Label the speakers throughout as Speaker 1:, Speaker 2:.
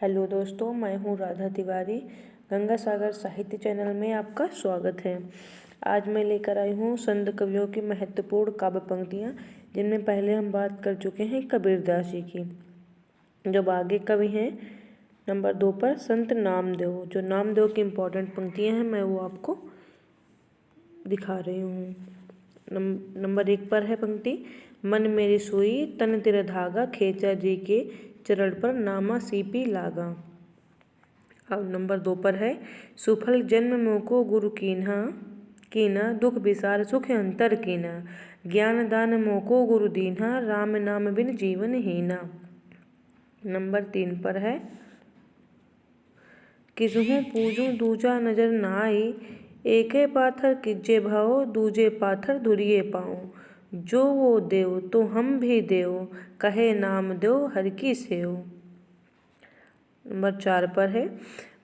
Speaker 1: Hello दोस्तों, मैं हूँ राधा तिवारी। गंगा सागर साहित्य चैनल में आपका स्वागत है। आज मैं लेकर आई हूँ संत कवियों की महत्वपूर्ण काव्य पंक्तियाँ, जिनमें पहले हम बात कर चुके हैं कबीरदास जी की। जब आगे कवि हैं नंबर 2 पर संत नामदेव। जो नामदेव की इम्पोर्टेंट पंक्तियाँ हैं मैं वो आपको दिखा रही हूँ। नंबर 1 पर है पंक्ति, मन मेरी सुई तन तेरा धागा, खेचा जी के चरण पर नामा सीपी लागा। अब नंबर 2 पर है, सुफल जन्म मोको गुरु कीना दुख विसार सुख अंतर कीना, ज्ञान दान मोको गुरु दीन्हा, राम नाम बिन जीवन हीना। नंबर 3 पर है, किसहूँ पूजूं दूजा नजर नाई, एके पाथर किज्जे भाओ, दूजे पाथर धुरिये पाओ, जो वो देव तो हम भी देव, कहे नाम देव हर की सेव। नंबर 4 पर है,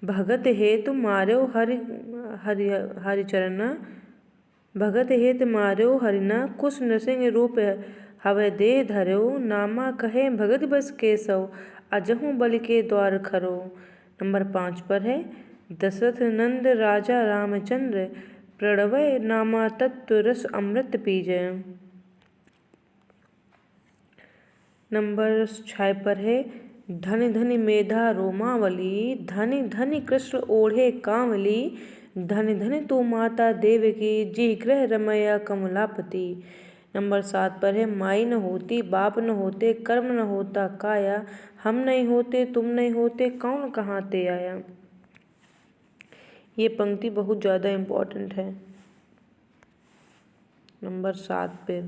Speaker 1: भगत हेतु मार्यो हरि चरना, भगत हेत मार्यो हरिना, कुश नृसिंह रूप हवै देह धर्यो, नामा कहे भगत बस केशव, अजहू बलि के द्वार खरो। नंबर 5 पर है, दशरथ नंद राजा रामचंद्र, प्रणवय नामा तत्व रस अमृत पीजय। नंबर 6 पर है, धनि धनि मेधा रोमावली, धनि धनि कृष्ण ओढ़े कांवली, धनि धनि तू माता देवकी, जी गृह रमैया कमलापति। नंबर 7 पर है, माई न होती बाप न होते, कर्म न होता काया, हम नहीं होते तुम नहीं होते, कौन कहाँ ते आया। ये पंक्ति बहुत ज़्यादा इम्पोर्टेंट है। नंबर 7 पे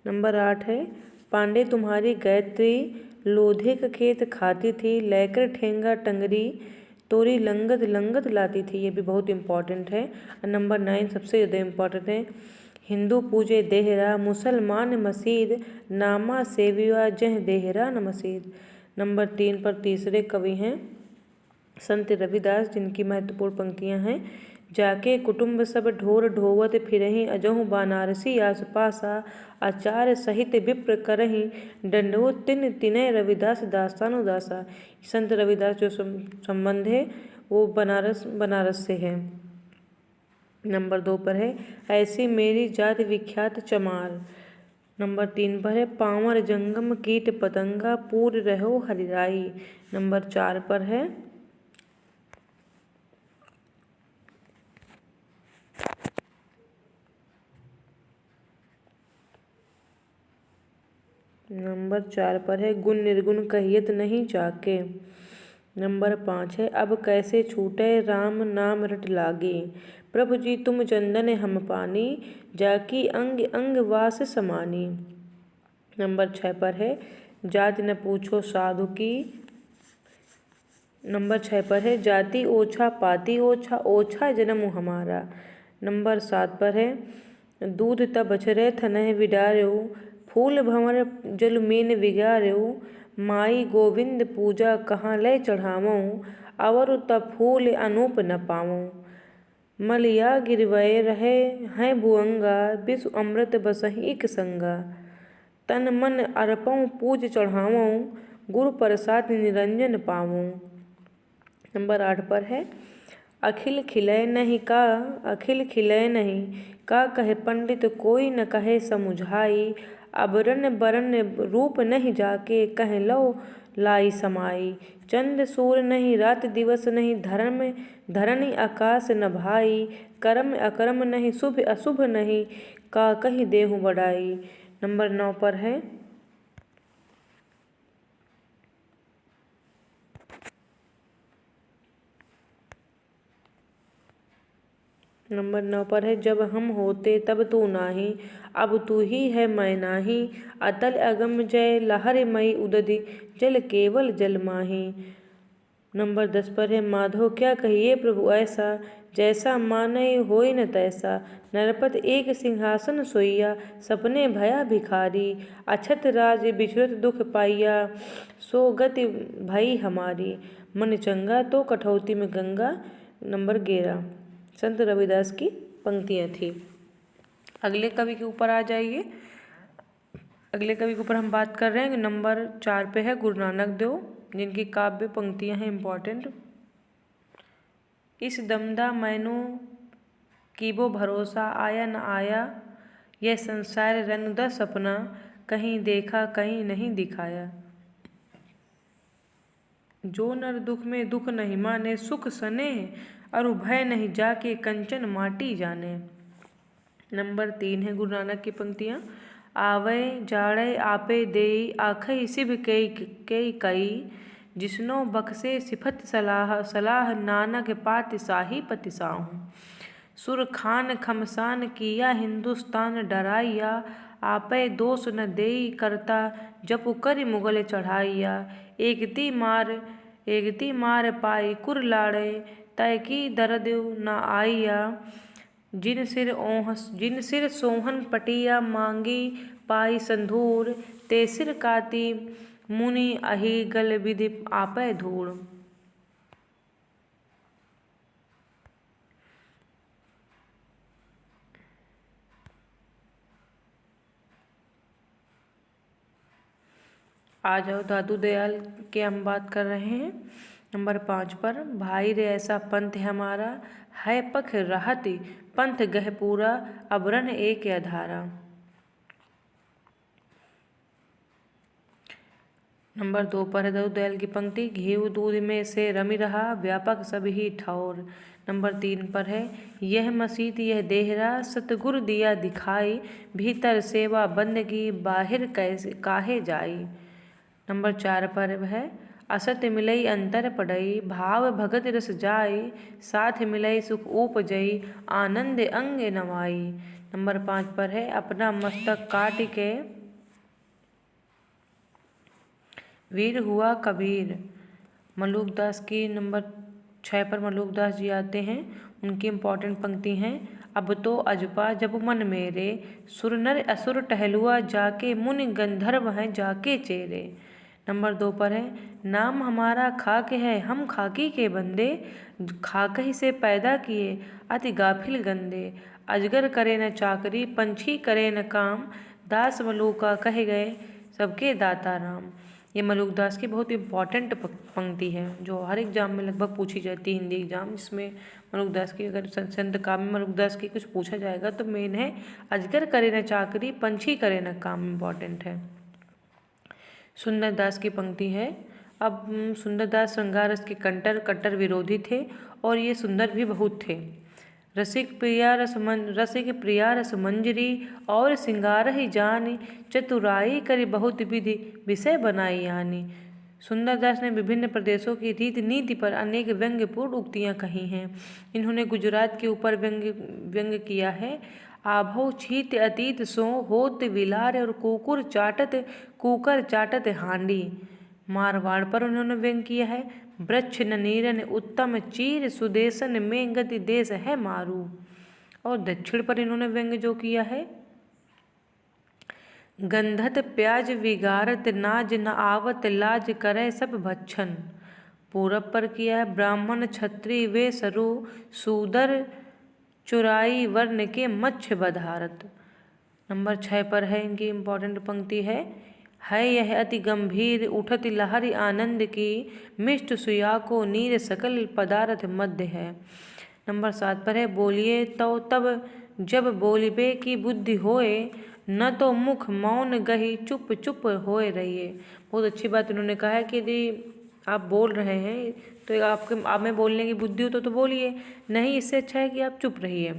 Speaker 1: नंबर 8 है, पांडे तुम्हारी गायत्री, लोधे का खेत खाती थी, लेकर ठेंगा टंगरी, तोरी लंगत लंगत लाती थी। ये भी बहुत इम्पोर्टेंट है। नंबर 9 सबसे ज़्यादा इम्पोर्टेंट है, हिंदू पूजे देहरा, मुसलमान मसीद, नामा सेविया जह देहरा न मसीद। नंबर 3 पर तीसरे कवि हैं संत रविदास, जिनकी महत्वपूर्ण पंक्तियां हैं, जाके कुटुंब सब ढोर ढोवत फिरहीं, अजहु बनारसी आस पासा, आचार्य सहित विप्र करहीं, दंडवो तिन तिनय रविदास दासानुदासा। संत रविदास जो संबंध है वो बनारस से है। नंबर 2 पर है, ऐसी मेरी जात विख्यात चमार। नंबर 3 पर है, पांवर जंगम कीट पतंगा, पूर रहो हरिराई। नंबर 4 पर है, गुण निर्गुण कहियत नहीं जाके। नंबर 5 है, अब कैसे छूटे राम नाम रट लागे, प्रभु जी तुम चंदन हम पानी, जाकी अंग अंग वास समानी। नंबर 6 पर है, जाति न पूछो साधु की। नंबर 6 पर है, जाति ओछा पाती ओछा, ओछा जन्म हमारा। नंबर 7 पर है, दूध तब बछरे थनह विडार्यो, फूल भंवर जल मीन विगार्यो, माई गोविंद पूजा कहाँ ले चढ़ावऊँ, अवर तब फूल अनूप न पावऊँ, मलिया गिरवय रहे हैं भुअंगा, विश्व अमृत बसहि एक संगा, तन मन अर्पऊँ पूज चढ़ावऊँ, गुरु प्रसाद निरंजन पावऊँ। नंबर 8 पर है, अखिल खिलय नहीं का कहे पंडित, कोई न कहे समुझाई, अबरन बरन रूप नहीं जाके, कह लो लाई समाई, चंद सूर नहीं रात दिवस नहीं, धरनी आकाश न भाई, कर्म अकर्म नहीं शुभ अशुभ नहीं, का कहीं देहु बढ़ाई। नंबर 9 पर है, जब हम होते तब तू नाही, अब तू ही है मैं नाही, अतल अगम जय लहर मई उदधि, जल केवल जल माही। नंबर 10 पर है, माधो क्या कहिए प्रभु ऐसा, जैसा मानय होय न तैसा, नरपत एक सिंहासन सोइया, सपने भया भिखारी, अछत राज बिछुरत दुख पाइया, सो गति भई हमारी, मन चंगा तो कठौती में गंगा। नंबर 11 संत रविदास की पंक्तियाँ थी। अगले कवि के ऊपर आ जाइए। अगले कवि के ऊपर हम बात कर रहे हैं। नंबर 4 पे है गुरु नानक देव, जिनकी काव्य पंक्तियां हैं इम्पॉर्टेंट। इस दमदा मैनू कीबो भरोसा, आया न आया यह संसार रनुदा सपना, कहीं देखा कहीं नहीं दिखाया। जो नर दुख में दुख नहीं माने, सुख सने अरु भय नहीं जाके, कंचन माटी जाने। नंबर 3 है गुरु नानक की पंक्तियाँ। आवे जाड़े आपे देई, आखई सिभ कई कई, जिसनो बख्शे सिफत सलाह, सलाह नानक पाति शाही पति साहू। सुर खान खमसान किया हिंदुस्तान डराइया, आपे दोष न देई करता, जपु करि मुगल चढ़ाइया। एकती मार पाई कुर लाड़े, तय की दर्द न आइया, जिन सिर सोहन पटिया, मांगी पाई संधूर, ते सिर काती मुनि अहि गल विधि आपै धूड़। आ जाओ दादू दयाल के हम बात कर रहे हैं। नंबर 5 पर, भाई रे ऐसा पंथ हमारा, है पख रहत पंथ गह पूरा, अबरन एक आधारा। नंबर 2 पर है दादू दयाल की पंक्ति। घीव दूध में से रमी रहा, व्यापक सब ही ठौर। नंबर 3 पर है, यह मसीत यह देहरा, सतगुरु दिया दिखाई, भीतर सेवा बंदगी, बाहिर कैसे काहे जाई। नंबर 4 पर है, असत मिलई अंतर पड़ई, भाव भगत रस जाई, साथ मिलई सुख उपजई, आनंद अंग नवाई। नंबर 5 पर है, अपना मस्तक काट के वीर हुआ कबीर। मलूकदास की नंबर 6 पर मलूकदास जी आते हैं। उनकी इम्पॉर्टेंट पंक्ति हैं। अब तो अजपा जब मन मेरे, सुर नर असुर टहलुआ जाके, मुनि गंधर्व हैं जाके चेरे। नंबर 2 पर है, नाम हमारा खाक है हम खाकी के बंदे, खाक ही से पैदा किए अति गाफिल गंदे, अजगर करे न चाकरी पंछी करे न काम, दास मलूका कहे गए सबके दाता राम। ये मलूकदास की बहुत इम्पॉर्टेंट पंक्ति है जो हर एग्जाम में लगभग पूछी जाती है, हिंदी एग्जाम, जिसमें मलूकदास की अगर संत काव्य में मलूकदास की कुछ पूछा जाएगा तो मेन है अजगर करे न चाकरी पंछी करे न काम, इम्पॉर्टेंट है। सुंदरदास की पंक्ति है। अब सुंदरदास श्रृंगार रस के कट्टर विरोधी थे और ये सुंदर भी बहुत थे। रसिक प्रिया रस मंजरी, और सिंगार ही जानी, चतुराई करी बहुत विधि, विषय बनाई यानी। सुंदरदास ने विभिन्न प्रदेशों की रीति नीति पर अनेक व्यंग्यपूर्ण उक्तियाँ कही हैं। इन्होंने गुजरात के ऊपर व्यंग्य किया है। आभो छीत अतीत सो, होत विलार और कुकर चाटत हांडी। मारवाड़ पर उन्होंने व्यंग्य किया है। वृक्ष ननीरन उत्तम चीर, सुदेशन में गति देश है मारू। और दक्षिण पर इन्होंने व्यंग्य जो किया है, गंधत प्याज विगारत नाज, न आवत लाज करे सब भक्षण। पूरब पर किया है, ब्राह्मण क्षत्रिय वे सरु, शूदर चुराई वर्ण के मच्छ बधारत। नंबर 6 पर है इनकी इम्पॉर्टेंट पंक्ति है यह अति गंभीर, उठत लहरी आनंद की, मिष्ट सुया को नीर सकल पदार्थ मध्य है। नंबर 7 पर है, बोलिए तो तब जब बोलिबे की बुद्धि होए, न तो मुख मौन गही चुप चुप होए रहिए। बहुत अच्छी बात उन्होंने कहा है कि यदि आप बोल रहे हैं तो आप में बोलने की बुद्धि हो तो बोलिए, नहीं इससे अच्छा है कि आप चुप रहिए।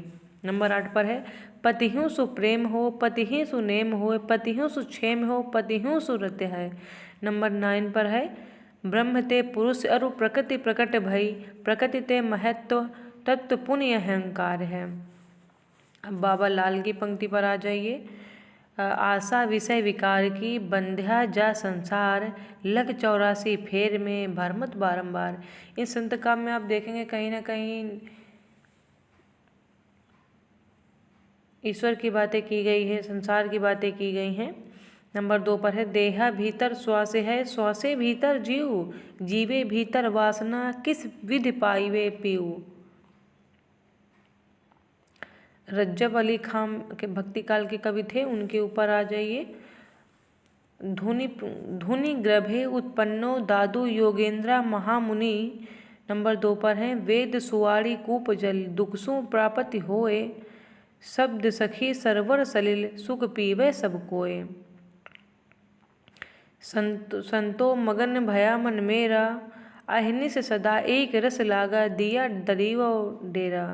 Speaker 1: नंबर 8 पर है, पतिहु सु प्रेम हो, पतिहि सु नेम हो, पतिहु सु क्षेम हो, पतिहु सु रत्य है। नंबर 9 पर है, ब्रह्म ते पुरुष अरु प्रकृति प्रकट भई, प्रकृति ते महत्व तत्व पुण्य अहंकार है। अब बाबा लाल की पंक्ति पर आ जाइए। आशा विषय विकार की, बंध्या जा संसार, लग 84 फेर में भरमत बारंबार। इस संत काव्य में आप देखेंगे कहीं ना कहीं ईश्वर की बातें की गई है, संसार की बातें की गई हैं। नंबर 2 पर है, देहा भीतर श्वास है, श्वासे भीतर जीव, जीवे भीतर वासना, किस विधि पाइवे पीऊ। रज्जब अली खान के भक्ति काल के कवि थे, उनके ऊपर आ जाइए। धुनि गर्भे उत्पन्नो दादु योगेंद्रा महामुनि। नंबर 2 पर है वेद सुवाड़ी कूप जल दुखसु प्रापति होए। शब्द सखी सरवर सलिल सुख पीवे सब कोय। संतो मगन भया मन मेरा अहनिस सदा एक रस लागा दिया दरीवा डेरा।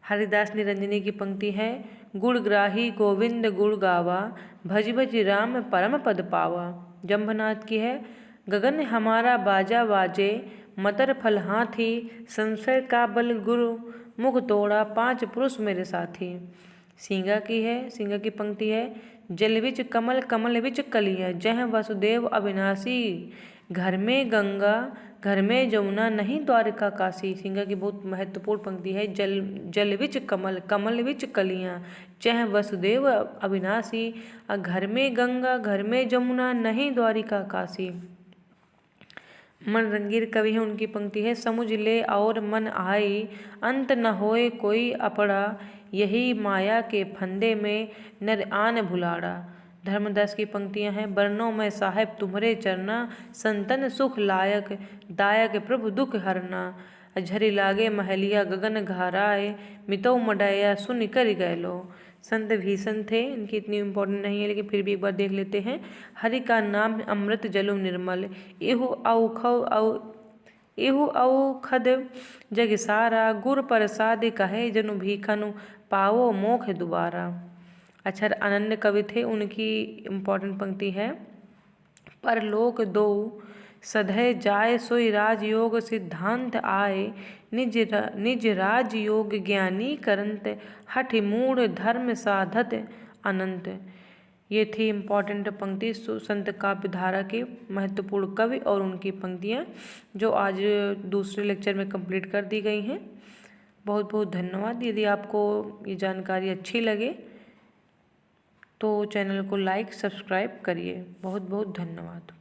Speaker 1: हरिदास निरंजनी की पंक्ति है गुणग्राही गोविंद गुण गावा भज भज राम परम पद पावा। जम्भनाथ की है गगन हमारा बाजा बाजे मतर फल हाथी संशय का बल गुरु मुख तोड़ा 5 पुरुष मेरे साथी। सींगा की है सींगा की पंक्ति है जल विच कमल कमल विच कलिया जह वसुदेव अविनाशी घर में गंगा घर में जमुना नहीं द्वारिका काशी। सींगा की बहुत महत्वपूर्ण पंक्ति है जल विच कमल कमल विच कलियाँ चह वसुदेव अविनाशी घर में गंगा घर में जमुना नहीं द्वारिका काशी। मन रंगीर कवि है उनकी पंक्ति है समुझ ले और मन आई अंत न होए कोई अपड़ा यही माया के फंदे में नर आन भुलाड़ा। धर्मदास की पंक्तियां हैं बरनों में साहेब तुम्हारे चरना संतन सुख लायक दायक प्रभु दुख हरना। झरी लागे महलिया गगन घाराए मितो मडाया सुन कर गैलो। संत भीषण थे इनकी इतनी इम्पोर्टेंट नहीं है लेकिन फिर भी एक बार देख लेते हैं। हरि का नाम अमृत जलो निर्मल इहु औखद जग सारा गुर प्रसाद कहे जनु भीखनु पावो मोख दुबारा। अक्षर अनन्य कवि थे उनकी इम्पोर्टेंट पंक्ति है परलोक दो सधय जाय सोई राजयोग सिद्धांत आए निज राजयोग ज्ञानी करंत हठ मूढ़ धर्म साधत अनंत। ये थी इम्पॉर्टेंट पंक्ति संत काव्यधारा के महत्वपूर्ण कवि और उनकी पंक्तियाँ जो आज दूसरे लेक्चर में कंप्लीट कर दी गई हैं। बहुत बहुत धन्यवाद। यदि आपको ये जानकारी अच्छी लगे तो चैनल को लाइक सब्सक्राइब करिए। बहुत बहुत धन्यवाद।